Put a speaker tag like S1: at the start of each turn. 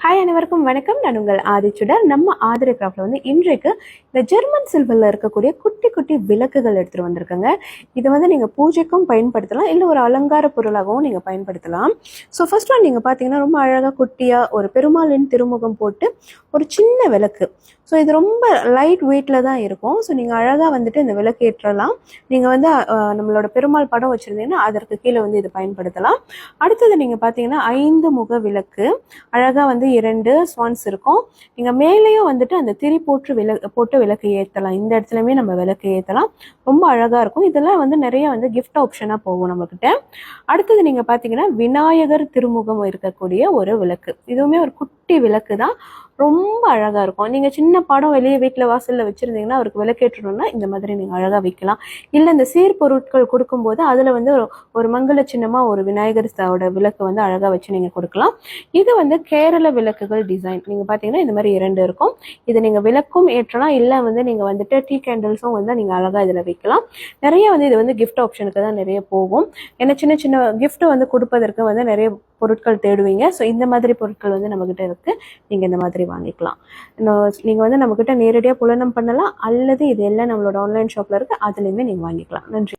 S1: Hi அனைவருக்கும் வணக்கம். நான் உங்கள் ஆதிச்சுடர். நம்ம ஆதிரை கிராஃப்ட்ல இன்றைக்கு இந்த ஜெர்மன் சில்வரில் இருக்கக்கூடிய குட்டி குட்டி விளக்குகள் எடுத்துகிட்டு வந்திருக்கேங்க. இதை நீங்கள் பூஜைக்கும் பயன்படுத்தலாம், இல்லை ஒரு அலங்கார பொருளாகவும் நீங்கள் பயன்படுத்தலாம். ஸோ ஃபர்ஸ்ட் ஒன் நீங்கள் பார்த்தீங்கன்னா ரொம்ப அழகாக குட்டியாக ஒரு பெருமாளின் திருமுகம் போட்டு ஒரு சின்ன விளக்கு. ஸோ இது ரொம்ப லைட் வெயிட்டில் தான் இருக்கும். ஸோ நீங்கள் அழகாக இந்த விளக்கு ஏற்றலாம். நீங்கள் நம்மளோட பெருமாள் படம் வச்சுருந்தீங்கன்னா அதற்கு கீழே இது பயன்படுத்தலாம். அடுத்தது நீங்கள் பார்த்தீங்கன்னா 5 முக விளக்கு, அழகாக 2 ஸ்வான்ஸ் இருக்கும். நீங்கள் மேலேயும் அந்த திரி போட்டு விளக்கு ஏற்றலாம். இந்த இடத்துலையுமே நம்ம விளக்கு ஏற்றலாம். ரொம்ப அழகாக இருக்கும். இதெல்லாம் நிறைய கிஃப்ட் ஆப்ஷனாக போகும் நம்மக்கிட்ட. அடுத்தது நீங்கள் பார்த்தீங்கன்னா விநாயகர் திருமுகம் இருக்கக்கூடிய ஒரு விளக்கு. இதுவுமே ஒரு குட்டி விளக்கு தான், ரொம்ப அழகாக இருக்கும். நீங்கள் சின்ன படம் வெளியே வீட்டில் வாசலில் வச்சுருந்தீங்கன்னா அவருக்கு விளக்கேற்றணும்னா இந்த மாதிரி நீங்கள் அழகாக வைக்கலாம். இல்லை இந்த சீர்பொருட்கள் கொடுக்கும்போது அதில் ஒரு மங்கள சின்னமாக ஒரு விநாயகரோட விளக்கு அழகாக வச்சு நீங்கள் கொடுக்கலாம். இது கேரள விளக்குகள் டிசைன். நீங்கள் பார்த்தீங்கன்னா இந்த மாதிரி 2 இருக்கும். இது நீங்கள் விளக்கும் ஏற்றலாம், இல்லை நீங்கள் டீ கேண்டில்ஸும் நீங்கள் அழகாக இதில் வைக்கலாம். நிறைய இது கிஃப்ட் ஆப்ஷனுக்கு தான் நிறைய போகும். ஏன்னா சின்ன சின்ன கிஃப்ட் கொடுப்பதற்கு நிறைய பொருட்கள் தேடுவீங்க. ஸோ இந்த மாதிரி பொருட்கள் நம்மக்கிட்ட இருக்குது. நீங்கள் இந்த மாதிரி வாங்கிக்கலாம். நீங்கள் நம்மக்கிட்ட நேரடியாக புலனம் பண்ணலாம், அல்லது இது எல்லாம் நம்மளோட ஆன்லைன் ஷாப்பில் இருக்குது, அதுலேயுமே நீங்கள் வாங்கிக்கலாம். நன்றி.